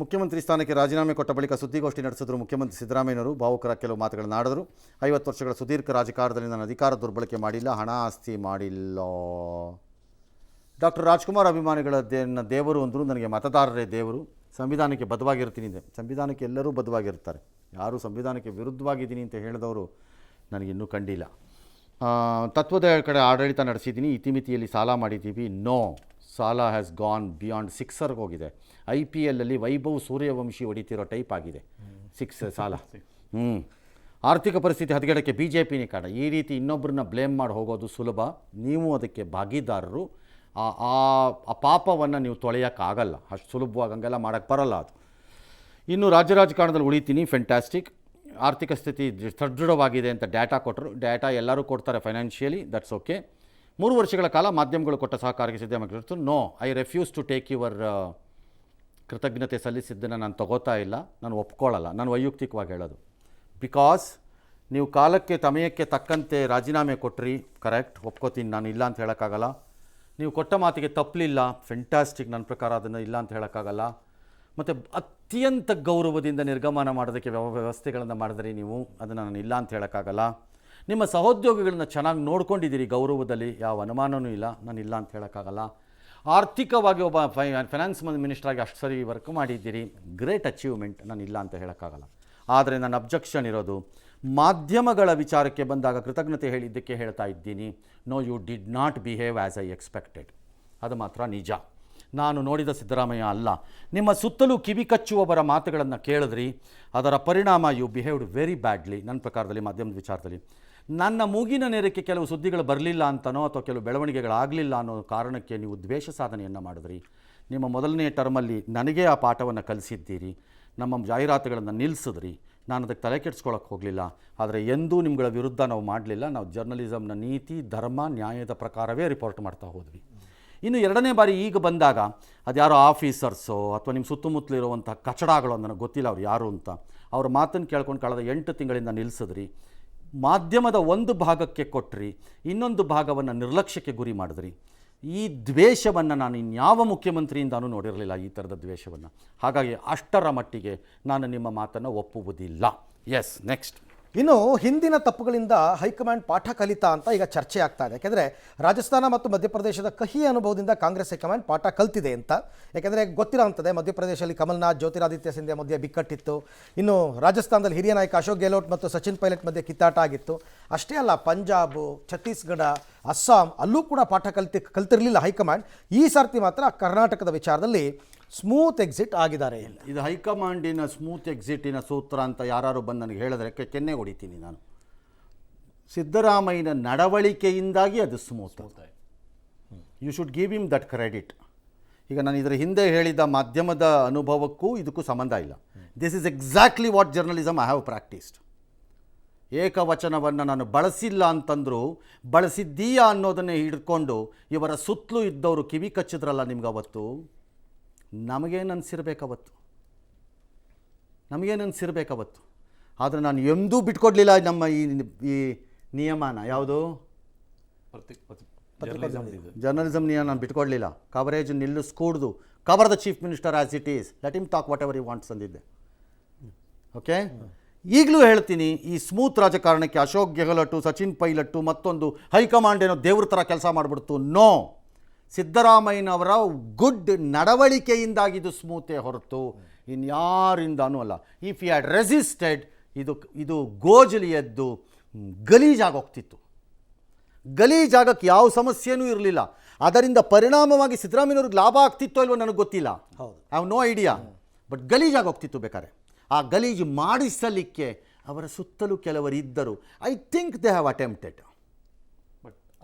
ಮುಖ್ಯಮಂತ್ರಿ ಸ್ಥಾನಕ್ಕೆ ರಾಜೀನಾಮೆ ಕೊಟ್ಟ ಬಳಿಕ ಸುದ್ದಿಗೋಷ್ಠಿ ನಡೆಸಿದ್ರು ಮುಖ್ಯಮಂತ್ರಿ ಸಿದ್ದರಾಮಯ್ಯನವರು. ಭಾವುಕರ ಕೆಲವು ಮಾತುಗಳನ್ನು ಆಡಿದರು. 50 ವರ್ಷಗಳ ಸುದೀರ್ಘ ರಾಜಕಾರಣದಲ್ಲಿ ನಾನು ಅಧಿಕಾರ ದುರ್ಬಳಕೆ ಮಾಡಿಲ್ಲ, ಹಣ ಆಸ್ತಿ ಮಾಡಿಲ್ಲ. ಡಾಕ್ಟರ್ ರಾಜ್ಕುಮಾರ್ ಅಭಿಮಾನಿಗಳನ್ನ ದೇವರು ಅಂದರು. ನನಗೆ ಮತದಾರರೇ ದೇವರು. ಸಂವಿಧಾನಕ್ಕೆ ಬದ್ಧವಾಗಿರ್ತೀನಿ ಇದೆ. ಸಂವಿಧಾನಕ್ಕೆ ಎಲ್ಲರೂ ಬದ್ಧವಾಗಿರ್ತಾರೆ. ಯಾರು ಸಂವಿಧಾನಕ್ಕೆ ವಿರುದ್ಧವಾಗಿದ್ದೀನಿ ಅಂತ ಹೇಳಿದವರು ನನಗಿನ್ನೂ ಕಂಡಿಲ್ಲ. ತತ್ವದ ಕಡೆ ಆಡಳಿತ ನಡೆಸಿದ್ದೀನಿ. ಇತಿಮಿತಿಯಲ್ಲಿ ಸಾಲ ಮಾಡಿದ್ದೀವಿ. ನೋ, ಸಾಲ ಹ್ಯಾಸ್ ಗಾನ್ ಬಿಯಾಂಡ್ 6 ಹೋಗಿದೆ. IPL ಅಲ್ಲಿ ವೈಭವ್ ಸೂರ್ಯವಂಶಿ ಹೊಡಿತಿರೋ ಟೈಪ್ ಆಗಿದೆ 6 ಸಾಲ. ಆರ್ಥಿಕ ಪರಿಸ್ಥಿತಿ ಹದಗೆಡಕ್ಕೆ BJPನೇ ಕಾರಣ. ಈ ರೀತಿ ಇನ್ನೊಬ್ಬರನ್ನ ಬ್ಲೇಮ್ ಮಾಡಿ ಹೋಗೋದು ಸುಲಭ. ನೀವು ಅದಕ್ಕೆ ಭಾಗಿದಾರರು. ಆ ಪಾಪವನ್ನು ನೀವು ತೊಳೆಯೋಕ್ಕಾಗಲ್ಲ. ಅಷ್ಟು ಸುಲಭವಾಗಿ ಹಂಗೆಲ್ಲ ಮಾಡೋಕ್ಕೆ ಬರಲ್ಲ. ಅದು ಇನ್ನು ರಾಜಕಾರಣದಲ್ಲಿ ಉಳಿತೀನಿ. ಫೆಂಟ್ಯಾಸ್ಟಿಕ್. ಆರ್ಥಿಕ ಸ್ಥಿತಿ ಸದೃಢವಾಗಿದೆ ಅಂತ ಡೇಟಾ ಕೊಟ್ಟರು. ಡೇಟಾ ಎಲ್ಲರೂ ಕೊಡ್ತಾರೆ ಫೈನಾನ್ಷಿಯಲಿ, ದಟ್ಸ್ ಓಕೆ. 3 ವರ್ಷಗಳ ಕಾಲ ಮಾಧ್ಯಮಗಳು ಕೊಟ್ಟ ಸಹಕಾರಕ್ಕೆ ಸಿದ್ಧವಾಗಿರ್ತು. No, I refuse to take your ಕೃತಜ್ಞತೆ ಸಲ್ಲಿಸಿದ್ದನ್ನು ನಾನು ತಗೋತಾ ಇಲ್ಲ, ನಾನು ಒಪ್ಕೊಳ್ಳಲ್ಲ. ನಾನು ವೈಯಕ್ತಿಕವಾಗಿ ಹೇಳೋದು. ಬಿಕಾಸ್ ನೀವು ಕಾಲಕ್ಕೆ ಸಮಯಕ್ಕೆ ತಕ್ಕಂತೆ ರಾಜೀನಾಮೆ ಕೊಟ್ರಿ, ಕರೆಕ್ಟ್, ಒಪ್ಕೋತೀನಿ, ನಾನು ಇಲ್ಲ ಅಂತ ಹೇಳೋಕ್ಕಾಗಲ್ಲ. ನೀವು ಕೊಟ್ಟ ಮಾತಿಗೆ ತಪ್ಪಲಿಲ್ಲ, ಫೆಂಟಾಸ್ಟಿಕ್. ನನ್ನ ಪ್ರಕಾರ ಅದನ್ನು ಇಲ್ಲ ಅಂತ ಹೇಳೋಕ್ಕಾಗಲ್ಲ. ಮತ್ತು ಅತ್ಯಂತ ಗೌರವದಿಂದ ನಿರ್ಗಮನ ಮಾಡೋದಕ್ಕೆ ವ್ಯವಸ್ಥೆಗಳನ್ನು ಮಾಡಿದ್ರಿ ನೀವು, ಅದನ್ನು ನಾನು ಇಲ್ಲ ಅಂತ ಹೇಳೋಕ್ಕಾಗಲ್ಲ. ನಿಮ್ಮ ಸಹೋದ್ಯೋಗಿಗಳನ್ನ ಚೆನ್ನಾಗಿ ನೋಡ್ಕೊಂಡಿದ್ದೀರಿ ಗೌರವದಲ್ಲಿ, ಯಾವ ಅನುಮಾನವೂ ಇಲ್ಲ, ನಾನು ಇಲ್ಲ ಅಂತ ಹೇಳೋಕ್ಕಾಗಲ್ಲ. ಆರ್ಥಿಕವಾಗಿ ಒಬ್ಬ ಫೈನಾನ್ಸ್ ಮಿನಿಸ್ಟ್ರಾಗಿ ಅಷ್ಟು ಸರಿ ವರ್ಕ್ ಮಾಡಿದ್ದೀರಿ, ಗ್ರೇಟ್ ಅಚೀವ್ಮೆಂಟ್, ನಾನು ಇಲ್ಲ ಅಂತ ಹೇಳೋಕ್ಕಾಗಲ್ಲ. ಆದರೆ ನನ್ನ ಅಬ್ಜೆಕ್ಷನ್ ಇರೋದು ಮಾಧ್ಯಮಗಳ ವಿಚಾರಕ್ಕೆ ಬಂದಾಗ ಕೃತಜ್ಞತೆ ಹೇಳಿದ್ದಕ್ಕೆ ಹೇಳ್ತಾ ಇದ್ದೀನಿ. No, you did not behave as I expected. ಅದು ಮಾತ್ರ ನಿಜ. ನಾನು ನೋಡಿದ ಸಿದ್ದರಾಮಯ್ಯ ಅಲ್ಲ. ನಿಮ್ಮ ಸುತ್ತಲೂ ಕಿವಿ ಕಚ್ಚುವವರ ಮಾತುಗಳನ್ನು ಕೇಳಿದ್ರಿ, ಅದರ ಪರಿಣಾಮ ಯು ಬಿಹೇವ್ಡ್ ವೆರಿ ಬ್ಯಾಡ್ಲಿ. ನನ್ನ ಪ್ರಕಾರದಲ್ಲಿ ಮಾಧ್ಯಮದ ವಿಚಾರದಲ್ಲಿ ನನ್ನ ಮೂಗಿನ ನೇರಕ್ಕೆ ಕೆಲವು ಸುದ್ದಿಗಳು ಬರಲಿಲ್ಲ ಅಂತನೋ ಅಥವಾ ಕೆಲವು ಬೆಳವಣಿಗೆಗಳಾಗಲಿಲ್ಲ ಅನ್ನೋ ಕಾರಣಕ್ಕೆ ನೀವು ದ್ವೇಷ ಸಾಧನೆಯನ್ನು ಮಾಡಿದ್ರಿ. ನಿಮ್ಮ ಮೊದಲನೇ ಟರ್ಮಲ್ಲಿ ನನಗೆ ಆ ಪಾಠವನ್ನು ಕಲಿಸಿದ್ದೀರಿ. ನಮ್ಮ ಜಾಹೀರಾತುಗಳನ್ನು ನಿಲ್ಲಿಸಿದ್ರಿ. ನಾನು ಅದಕ್ಕೆ ತಲೆ ಕೆಡಿಸ್ಕೊಳ್ಳೋಕ್ಕೆ ಹೋಗಲಿಲ್ಲ. ಆದರೆ ಎಂದೂ ನಿಮ್ಗಳ ವಿರುದ್ಧ ನಾವು ಮಾಡಲಿಲ್ಲ. ನಾವು ಜರ್ನಲಿಸಮ್ನ ನೀತಿ, ಧರ್ಮ, ನ್ಯಾಯದ ಪ್ರಕಾರವೇ ರಿಪೋರ್ಟ್ ಮಾಡ್ತಾ ಹೋದ್ವಿ. ಇನ್ನು 2ನೇ ಬಾರಿ ಈಗ ಬಂದಾಗ ಅದು ಯಾರೋ ಆಫೀಸರ್ಸೋ ಅಥವಾ ನಿಮ್ಮ ಸುತ್ತಮುತ್ತಲಿರುವಂಥ ಕಚಡಗಳು, ನನಗೆ ಗೊತ್ತಿಲ್ಲ ಅವ್ರು ಯಾರು ಅಂತ, ಅವ್ರ ಮಾತನ್ನು ಕೇಳ್ಕೊಂಡು ಕಳೆದ 8 ತಿಂಗಳಿಂದ ನಿಲ್ಲಿಸಿದ್ರಿ. ಮಾಧ್ಯಮದ ಒಂದು ಭಾಗಕ್ಕೆ ಕೊಟ್ಟರಿ, ಇನ್ನೊಂದು ಭಾಗವನ್ನು ನಿರ್ಲಕ್ಷ್ಯಕ್ಕೆ ಗುರಿ ಮಾಡಿದ್ರಿ. ಈ ದ್ವೇಷವನ್ನು ನಾನು ಇನ್ಯಾವ ಮುಖ್ಯಮಂತ್ರಿಯಿಂದನೂ ನೋಡಿರಲಿಲ್ಲ, ಈ ಥರದ ದ್ವೇಷವನ್ನು. ಹಾಗಾಗಿ ಅಷ್ಟರ ಮಟ್ಟಿಗೆ ನಾನು ನಿಮ್ಮ ಮಾತನ್ನು ಒಪ್ಪುವುದಿಲ್ಲ. Yes, next. ಇನ್ನು ಹಿಂದಿನ ತಪ್ಪುಗಳಿಂದ ಹೈಕಮಾಂಡ್ ಪಾಠ ಕಲಿತಾ ಅಂತ ಈಗ ಚರ್ಚೆ ಆಗ್ತಾ ಇದೆ. ಯಾಕೆಂದರೆ ರಾಜಸ್ಥಾನ ಮತ್ತು ಮಧ್ಯಪ್ರದೇಶದ ಕಹಿ ಅನುಭವದಿಂದ ಕಾಂಗ್ರೆಸ್ ಹೈಕಮಾಂಡ್ ಪಾಠ ಕಲ್ತಿದೆ ಅಂತ. ಯಾಕೆಂದರೆ ಗೊತ್ತಿರೋಂಥದ್ದೇ, ಮಧ್ಯಪ್ರದೇಶದಲ್ಲಿ ಕಮಲ್ನಾಥ್, ಜ್ಯೋತಿರಾದಿತ್ಯ ಸಿಂಧ್ಯಾ ಮಧ್ಯೆ ಬಿಕ್ಕಟ್ಟಿತ್ತು. ಇನ್ನು ರಾಜಸ್ಥಾನದಲ್ಲಿ ಹಿರಿಯ ನಾಯಕ ಅಶೋಕ್ ಗೆಹ್ಲೋಟ್ ಮತ್ತು ಸಚಿನ್ ಪೈಲಟ್ ಮಧ್ಯೆ ಕಿತ್ತಾಟ ಆಗಿತ್ತು. ಅಷ್ಟೇ ಅಲ್ಲ, ಪಂಜಾಬ್, ಛತ್ತೀಸ್ಗಢ, ಅಸ್ಸಾಂ ಅಲ್ಲೂ ಕೂಡ ಪಾಠ ಕಲ್ತಿರಲಿಲ್ಲ ಹೈಕಮಾಂಡ್. ಈ ಸರ್ತಿ ಮಾತ್ರ ಕರ್ನಾಟಕದ ವಿಚಾರದಲ್ಲಿ ಸ್ಮೂತ್ ಎಕ್ಸಿಟ್ ಆಗಿದ್ದಾರೆ. ಇದು ಹೈಕಮಾಂಡಿನ ಸ್ಮೂತ್ ಎಕ್ಸಿಟಿನ ಸೂತ್ರ ಅಂತ ಯಾರು ಬಂದು ನನಗೆ ಹೇಳಿದ್ರೆ ಕೆನ್ನೆ ಹೊಡಿತೀನಿ ನಾನು. ಸಿದ್ದರಾಮಯ್ಯನ ನಡವಳಿಕೆಯಿಂದಾಗಿ ಅದು smooth. You should give him that credit. ಈಗ ನಾನು ಇದರ ಹಿಂದೆ ಹೇಳಿದ ಮಾಧ್ಯಮದ ಅನುಭವಕ್ಕೂ ಇದಕ್ಕೂ ಸಂಬಂಧ ಇಲ್ಲ. This is exactly what journalism I have practised. ಏಕವಚನವನ್ನು ನಾನು ಬಳಸಿಲ್ಲ ಅಂತಂದರೂ ಬಳಸಿದ್ದೀಯಾ ಅನ್ನೋದನ್ನೇ ಹಿಡ್ಕೊಂಡು ಇವರ ಸುತ್ತಲೂ ಇದ್ದವರು ಕಿವಿ ಕಚ್ಚಿದ್ರಲ್ಲ ನಿಮ್ಗೆ ಅವತ್ತು. ನಮಗೇನು ಅನಿಸಿರ್ಬೇಕವತ್ತು. ಆದರೆ ನಾನು ಎಂದೂ ಬಿಟ್ಕೊಡ್ಲಿಲ್ಲ ನಮ್ಮ ಈ ನಿಯಮನ. ಯಾವುದು ಜರ್ನಲಿಸಮ್ ನಿಯಮ ನಾನು ಬಿಟ್ಕೊಡ್ಲಿಲ್ಲ. ಕವರೇಜ್ ನಿಲ್ಲಿಸ್ಕೂಡ್ದು. Cover the chief minister as it is, let him talk whatever he wants ಅಂದಿದ್ದೆ. ಓಕೆ, ಈಗಲೂ ಹೇಳ್ತೀನಿ, ಈ ಸ್ಮೂತ್ ರಾಜಕಾರಣಕ್ಕೆ ಅಶೋಕ್ ಗೆಹ್ಲೋಟು, ಸಚಿನ್ ಪೈಲಟ್ಟು, ಮತ್ತೊಂದು ಹೈಕಮಾಂಡ್ ಏನೋ ದೇವ್ರ ಥರ ಕೆಲಸ ಮಾಡಿಬಿಡ್ತು. ನೋ, ಸಿದ್ದರಾಮಯ್ಯನವರ ಗುಡ್ ನಡವಳಿಕೆಯಿಂದಾಗಿದ್ದು ಸ್ಮೂತೇ ಹೊರತು ಇನ್ಯಾರಿಂದನೂ ಅಲ್ಲ. ಇಫ್ ಯು ಹ್ಯಾಡ್ ರೆಸಿಸ್ಟೆಡ್, ಇದು ಗೋಜಲಿ ಎದ್ದು ಗಲೀಜಾಗೋಗ್ತಿತ್ತು. ಗಲೀಜಾಗಕ್ಕೆ ಯಾವ ಸಮಸ್ಯೆನೂ ಇರಲಿಲ್ಲ. ಅದರಿಂದ ಪರಿಣಾಮವಾಗಿ ಸಿದ್ದರಾಮಯ್ಯವ್ರಿಗೆ ಲಾಭ ಆಗ್ತಿತ್ತೋ ಇಲ್ವೋ ನನಗೆ ಗೊತ್ತಿಲ್ಲ. I have no idea. But ಗಲೀಜಾಗೋಗ್ತಿತ್ತು. ಬೇಕಾದ್ರೆ ಆ ಗಲೀಜು ಮಾಡಿಸಲಿಕ್ಕೆ ಅವರ ಸುತ್ತಲೂ ಕೆಲವರು ಇದ್ದರು. I think they have attempted.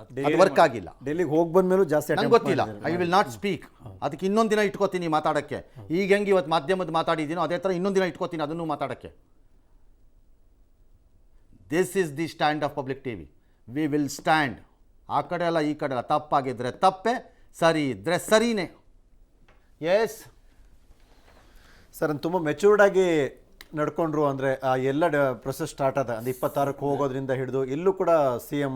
ಅದು ವರ್ಕ್ ಆಗಿಲ್ಲ. ಡೆಲ್ಲಿಗೆ ಹೋಗಿ ಬಂದ್ಮೇಲೂ ಜಾಸ್ತಿ ನಂಗೆ ಗೊತ್ತಿಲ್ಲ. I will not speak. ಅದಕ್ಕೆ ಇನ್ನೊಂದು ದಿನ ಇಟ್ಕೋತೀನಿ ಮಾತಾಡೋಕ್ಕೆ. ಈಗ ಹೆಂಗೆ ಇವತ್ತು ಮಾಧ್ಯಮದ ಮಾತಾಡಿದ್ದೀನೋ ಅದೇ ಥರ ಇನ್ನೊಂದು ದಿನ ಇಟ್ಕೋತೀನಿ ಅದನ್ನು ಮಾತಾಡೋಕ್ಕೆ. This is the stand of public TV. We will stand. ಆ ಕಡೆ ಅಲ್ಲ ಈ ಕಡೆ ಅಲ್ಲ. ತಪ್ಪಾಗಿದ್ದರೆ ತಪ್ಪೇ, ಸರಿ ಇದ್ದರೆ ಸರಿನೇ. ಎಸ್ ಸರ್, ತುಂಬ ಮೆಚೂರ್ಡ್ ಆಗಿ ನಡ್ಕೊಂಡ್ರು. ಅಂದರೆ ಎಲ್ಲ ಪ್ರೊಸೆಸ್ ಸ್ಟಾರ್ಟ್ ಆದ 26ಕ್ಕೆ ಹೋಗೋದ್ರಿಂದ ಹಿಡಿದು ಎಲ್ಲೂ ಕೂಡ CM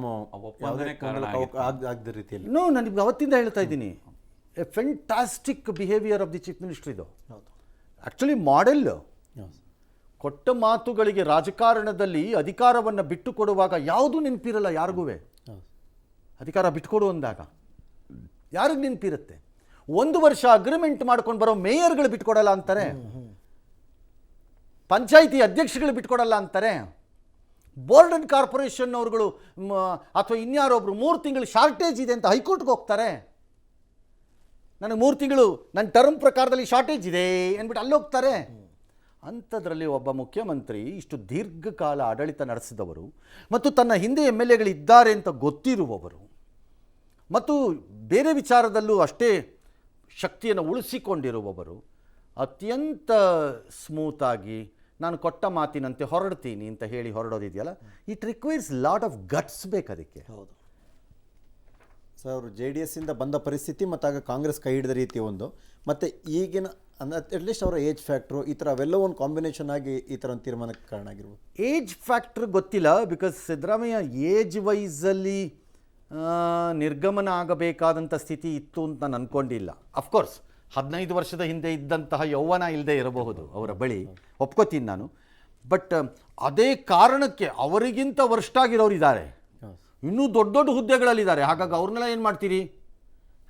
ಆಗದ ರೀತಿಯಲ್ಲಿ. ನಾನು ನಿಮ್ಗೆ ಅವತ್ತಿಂದ ಹೇಳ್ತಾ ಇದ್ದೀನಿ, a fantastic behaviour of the chief minister ಇದು. Actually model. ಕೊಟ್ಟ ಮಾತುಗಳಿಗೆ ರಾಜಕಾರಣದಲ್ಲಿ ಅಧಿಕಾರವನ್ನು ಬಿಟ್ಟು ಕೊಡುವಾಗ ಯಾವುದೂ ನೆನಪಿರಲ್ಲ ಯಾರಿಗೂ. ಅಧಿಕಾರ ಬಿಟ್ಟುಕೊಡು ಅಂದಾಗ ಯಾರಿಗೆ ನೆನಪಿರುತ್ತೆ? 1 ವರ್ಷ ಅಗ್ರಿಮೆಂಟ್ ಮಾಡ್ಕೊಂಡು ಬರೋ ಮೇಯರ್ಗಳು ಬಿಟ್ಕೊಡಲ್ಲ ಅಂತಾರೆ, ಪಂಚಾಯಿತಿ ಅಧ್ಯಕ್ಷಗಳು ಬಿಟ್ಕೊಡಲ್ಲ ಅಂತಾರೆ, ಬೋರ್ಡ್ ಆ್ಯಂಡ್ ಕಾರ್ಪೊರೇಷನ್ ಅವ್ರುಗಳು ಅಥವಾ ಇನ್ಯಾರೊಬ್ರು 3 ತಿಂಗಳು ಶಾರ್ಟೇಜ್ ಇದೆ ಅಂತ ಹೈಕೋರ್ಟ್ಗೆ ಹೋಗ್ತಾರೆ. ನನಗೆ 3 ತಿಂಗಳು ನನ್ನ ಟರ್ಮ್ ಪ್ರಕಾರದಲ್ಲಿ ಶಾರ್ಟೇಜ್ ಇದೆ ಅಂದ್ಬಿಟ್ಟು ಅಲ್ಲಿ ಹೋಗ್ತಾರೆ. ಅಂಥದ್ರಲ್ಲಿ ಒಬ್ಬ ಮುಖ್ಯಮಂತ್ರಿ ಇಷ್ಟು ದೀರ್ಘಕಾಲ ಆಡಳಿತ ನಡೆಸಿದವರು ಮತ್ತು ತನ್ನ ಹಿಂದೆ MLAಗಳು ಇದ್ದಾರೆ ಅಂತ ಗೊತ್ತಿರುವವರು ಮತ್ತು ಬೇರೆ ವಿಚಾರದಲ್ಲೂ ಅಷ್ಟೇ ಶಕ್ತಿಯನ್ನು ಉಳಿಸಿಕೊಂಡಿರುವವರು ಅತ್ಯಂತ ಸ್ಮೂತಾಗಿ ನಾನು ಕೊಟ್ಟ ಮಾತಿನಂತೆ ಹೊರಡ್ತೀನಿ ಅಂತ ಹೇಳಿ ಹೊರಡೋದಿದೆಯಲ್ಲ, it requires lot of guts ಬೇಕು ಅದಕ್ಕೆ. ಹೌದು ಸರ್, ಅವರು JDS ಇಂದ ಬಂದ ಪರಿಸ್ಥಿತಿ ಮತ್ತು ಆಗ ಕಾಂಗ್ರೆಸ್ ಕೈ ಹಿಡಿದ ರೀತಿ ಒಂದು, ಮತ್ತು ಈಗಿನ ಅಟ್ಲೀಸ್ಟ್ ಅವರ ಏಜ್ ಫ್ಯಾಕ್ಟ್ರು ಈ ಥರ ಅವೆಲ್ಲ ಒಂದು ಕಾಂಬಿನೇಷನ್ ಆಗಿ ಈ ಥರ ಒಂದು ತೀರ್ಮಾನಕ್ಕೆ ಕಾರಣ ಆಗಿರ್ಬೋದು. ಏಜ್ ಫ್ಯಾಕ್ಟ್ರ್ ಗೊತ್ತಿಲ್ಲ, ಬಿಕಾಸ್ ಸಿದ್ದರಾಮಯ್ಯ ಏಜ್ ವೈಸಲ್ಲಿ ನಿರ್ಗಮನ ಆಗಬೇಕಾದಂಥ ಸ್ಥಿತಿ ಇತ್ತು ಅಂತ ನಾನು ಅಂದ್ಕೊಂಡಿಲ್ಲ. ಅಫ್ಕೋರ್ಸ್ 15 ವರ್ಷದ ಹಿಂದೆ ಇದ್ದಂತಹ ಯೌವನ ಇಲ್ಲದೆ ಇರಬಹುದು ಅವರ ಬಳಿ, ಒಪ್ಕೋತೀನಿ ನಾನು. ಬಟ್ ಅದೇ ಕಾರಣಕ್ಕೆ ಅವರಿಗಿಂತ ವರ್ಷಾಗಿರೋರು ಇದ್ದಾರೆ, ಇನ್ನೂ ದೊಡ್ಡ ದೊಡ್ಡ ಹುದ್ದೆಗಳಲ್ಲಿದ್ದಾರೆ. ಹಾಗಾಗಿ ಅವ್ರನ್ನೆಲ್ಲ ಏನು ಮಾಡ್ತೀರಿ?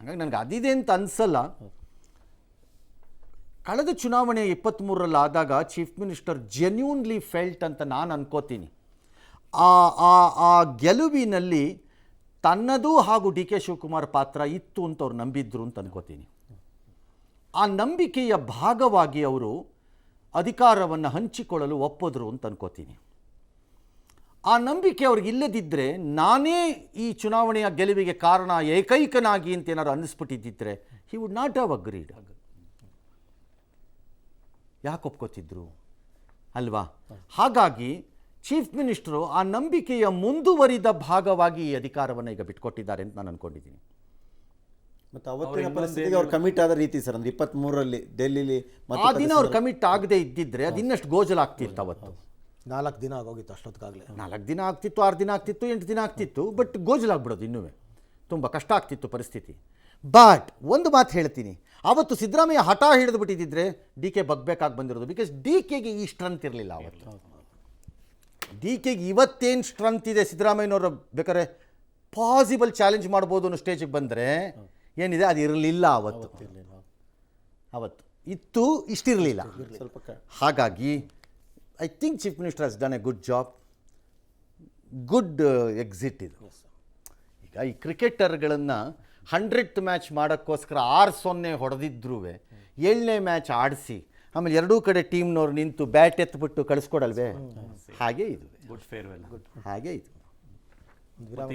ಹಾಗಾಗಿ ನನಗೆ ಅದಿದೆ ಅಂತ ಅನಿಸಲ್ಲ. ಕಳೆದ ಚುನಾವಣೆ 23ರಲ್ಲಿ ಆದಾಗ ಚೀಫ್ ಮಿನಿಸ್ಟರ್ ಜೆನ್ಯೂನ್ಲಿ ಫೆಲ್ಟ್ ಅಂತ ನಾನು ಅನ್ಕೋತೀನಿ. ಆ ಗೆಲುವಿನಲ್ಲಿ ತನ್ನದು ಹಾಗೂ DK ಶಿವಕುಮಾರ್ ಪಾತ್ರ ಇತ್ತು ಅಂತ ಅವ್ರು ನಂಬಿದ್ರು ಅಂತ ಅನ್ಕೋತೀನಿ. ಆ ನಂಬಿಕೆಯ ಭಾಗವಾಗಿ ಅವರು ಅಧಿಕಾರವನ್ನು ಹಂಚಿಕೊಳ್ಳಲು ಒಪ್ಪಿದ್ರು ಅಂತ ಅನ್ಕೋತೀನಿ. ಆ ನಂಬಿಕೆ ಅವ್ರಿಗೆ ಇಲ್ಲದಿದ್ದರೆ, ನಾನೇ ಈ ಚುನಾವಣೆಯ ಗೆಲುವಿಗೆ ಕಾರಣ ಏಕೈಕನಾಗಿ ಅಂತ ಏನಾದ್ರು ಅನ್ನಿಸ್ಬಿಟ್ಟಿದ್ದಿದ್ರೆ he would not have agreed. ಯಾಕೆ ಒಪ್ಕೋತಿದ್ರು ಅಲ್ವಾ? ಹಾಗಾಗಿ ಚೀಫ್ ಮಿನಿಸ್ಟರು ಆ ನಂಬಿಕೆಯ ಮುಂದುವರಿದ ಭಾಗವಾಗಿ ಈ ಅಧಿಕಾರವನ್ನು ಈಗ ಬಿಟ್ಕೊಟ್ಟಿದ್ದಾರೆ ಅಂತ ನಾನು ಅನ್ಕೊಂಡಿದ್ದೀನಿ. ಮತ್ತು ಅವತ್ತಿನ ಪರಿಸ್ಥಿತಿಗೆ ಅವ್ರು ಕಮಿಟ್ ಆದ ರೀತಿ ಸರ್, ಒಂದು 23ರಲ್ಲಿ ಡೆಲ್ಲಿಲಿ ಆ ದಿನ ಅವ್ರು ಕಮಿಟ್ ಆಗದೆ ಇದ್ದಿದ್ರೆ ಅದು ಇನ್ನಷ್ಟು ಗೋಜಲಾಗ್ತಿತ್ತು. ಅವತ್ತು 4 ದಿನ ಆಗೋಗಿತ್ತು ಅಷ್ಟೊತ್ತಿಗಾಗಲೇ. 4 ದಿನ ಆಗ್ತಿತ್ತು, 6 ದಿನ ಆಗ್ತಿತ್ತು, 8 ದಿನ ಆಗ್ತಿತ್ತು. ಬಟ್ ಗೋಜಲಾಗ್ಬಿಡೋದು ಇನ್ನೂ ತುಂಬ ಕಷ್ಟ ಆಗ್ತಿತ್ತು ಪರಿಸ್ಥಿತಿ. ಬಟ್ ಒಂದು ಮಾತು ಹೇಳ್ತೀನಿ, ಆವತ್ತು ಸಿದ್ದರಾಮಯ್ಯ ಹಠ ಹಿಡಿದು ಬಿಟ್ಟಿದ್ದಿದ್ರೆ DK ಬಗ್ಬೇಕಾಗಿ ಬಂದಿರೋದು. ಬಿಕಾಸ್ DKಗೆ ಈ ಸ್ಟ್ರೆಂತ್ ಇರಲಿಲ್ಲ ಅವತ್ತು. DKಗೆ ಇವತ್ತೇನು ಸ್ಟ್ರೆಂತ್ ಇದೆ, ಸಿದ್ದರಾಮಯ್ಯನವರು ಬೇಕಾದ್ರೆ ಪಾಸಿಬಲ್ ಚಾಲೆಂಜ್ ಮಾಡ್ಬೋದು ಅನ್ನೋ ಸ್ಟೇಜಿಗೆ ಬಂದರೆ ಏನಿದೆ ಅದು ಇರಲಿಲ್ಲ ಅವತ್ತು. ಇತ್ತು, ಇಷ್ಟಿರಲಿಲ್ಲ. ಹಾಗಾಗಿ I think chief minister has done A good job, good exit ಇದು. ಈಗ ಈ ಕ್ರಿಕೆಟರ್ಗಳನ್ನು 100th ಮ್ಯಾಚ್ ಮಾಡೋಕ್ಕೋಸ್ಕರ 6-0 ಹೊಡೆದಿದ್ರೂ 7ನೇ ಮ್ಯಾಚ್ ಆಡಿಸಿ ಆಮೇಲೆ ಎರಡೂ ಕಡೆ ಟೀಮ್ನವ್ರು ನಿಂತು ಬ್ಯಾಟ್ ಎತ್ಬಿಟ್ಟು ಕಳಿಸ್ಕೊಡಲ್ವೇ? ಹಾಗೆ ಇದು ಗುಡ್ ಫೇರ್ವೆಲ್. ಹಾಗೆ ಇದು.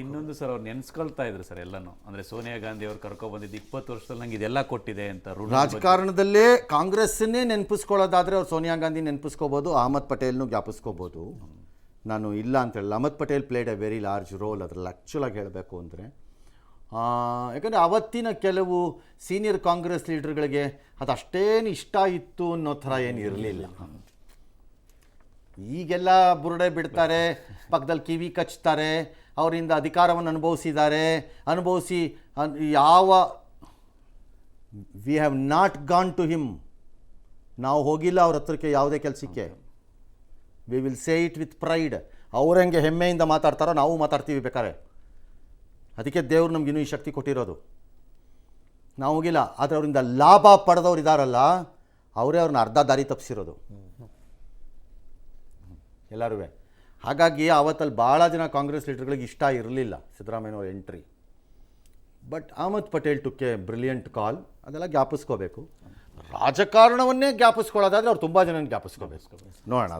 ಇನ್ನೊಂದು ಸರ್, ಅವ್ರು ನೆನ್ಸ್ಕೊಳ್ತಾ ಇದ್ರು ಸರ್ ಎಲ್ಲನೂ. ಅಂದರೆ ಸೋನಿಯಾ ಗಾಂಧಿ ಅವ್ರು ಕರ್ಕೊಬಂದಿದ್ದು 20 ವರ್ಷದಲ್ಲಿ ನಂಗೆ ಇದೆಲ್ಲ ಕೊಟ್ಟಿದೆ ಅಂತ. ರಾಜಕಾರಣದಲ್ಲೇ ಕಾಂಗ್ರೆಸ್ಸನ್ನೇ ನೆನಪಿಸ್ಕೊಳ್ಳೋದಾದರೆ ಅವ್ರು ಸೋನಿಯಾ ಗಾಂಧಿ ನೆನಪಿಸ್ಕೋಬೋದು, ಅಹಮದ್ ಪಟೇಲ್ನು ಜ್ಞಾಪಿಸ್ಕೋಬೋದು. ನಾನು ಇಲ್ಲ ಅಂತ ಹೇಳಲ್ಲ. Ahmed Patel played a very large role ಅದರಲ್ಲಿ ಆ್ಯಕ್ಚುಲಾಗಿ ಹೇಳಬೇಕು ಅಂದರೆ. ಯಾಕಂದರೆ ಅವತ್ತಿನ ಕೆಲವು ಸೀನಿಯರ್ ಕಾಂಗ್ರೆಸ್ ಲೀಡರ್ಗಳಿಗೆ ಅದು ಅಷ್ಟೇನು ಇಷ್ಟ ಇತ್ತು ಅನ್ನೋ ಥರ ಏನು ಇರಲಿಲ್ಲ. ಈಗೆಲ್ಲ ಬುರುಡೆ ಬಿಡ್ತಾರೆ, ಪಕ್ಕದಲ್ಲಿ ಕಿವಿ ಕಚ್ತಾರೆ, ಅವರಿಂದ ಅಧಿಕಾರವನ್ನು ಅನುಭವಿಸಿ ಯಾವ we have not gone to him, ನಾವು ಹೋಗಿಲ್ಲ ಅವ್ರ ಹತ್ರಕ್ಕೆ ಯಾವುದೇ ಕೆಲಸಕ್ಕೆ. We will say it with pride. ಅವ್ರು ಹೆಂಗೆ ಹೆಮ್ಮೆಯಿಂದ ಮಾತಾಡ್ತಾರೋ ನಾವು ಮಾತಾಡ್ತೀವಿ ಬೇಕಾದ್ರೆ. ಅದಕ್ಕೆ ದೇವ್ರು ನಮಗಿನ್ನೂ ಈ ಶಕ್ತಿ ಕೊಟ್ಟಿರೋದು. ನಾವು ಹೋಗಿಲ್ಲ, ಆದರೆ ಅವರಿಂದ ಲಾಭ ಪಡೆದವ್ರು ಇದ್ದಾರಲ್ಲ ಅವರೇ ಅವ್ರನ್ನ ಅರ್ಧ ದಾರಿ ತಪ್ಪಿಸಿರೋದು ಎಲ್ಲರೂ. ಹಾಗಾಗಿ ಆವತ್ತಲ್ಲಿ ಭಾಳ ಜನ ಕಾಂಗ್ರೆಸ್ ಲೀಡರ್ಗಳಿಗೆ ಇಷ್ಟ ಇರಲಿಲ್ಲ ಸಿದ್ದರಾಮಯ್ಯನವ್ರ entry. But Ahmed Patel took a brilliant call. ಅದೆಲ್ಲ ಜ್ಞಾಪಿಸ್ಕೋಬೇಕು. ರಾಜಕಾರಣವನ್ನೇ ಜ್ಞಾಪಿಸ್ಕೊಳ್ಳೋದಾದರೆ ಅವ್ರು ತುಂಬ ಜನ ಜ್ಞಾಪಿಸ್ಕೋಬೇಕು. ನೋಡೋಣ ಅದನ್ನು.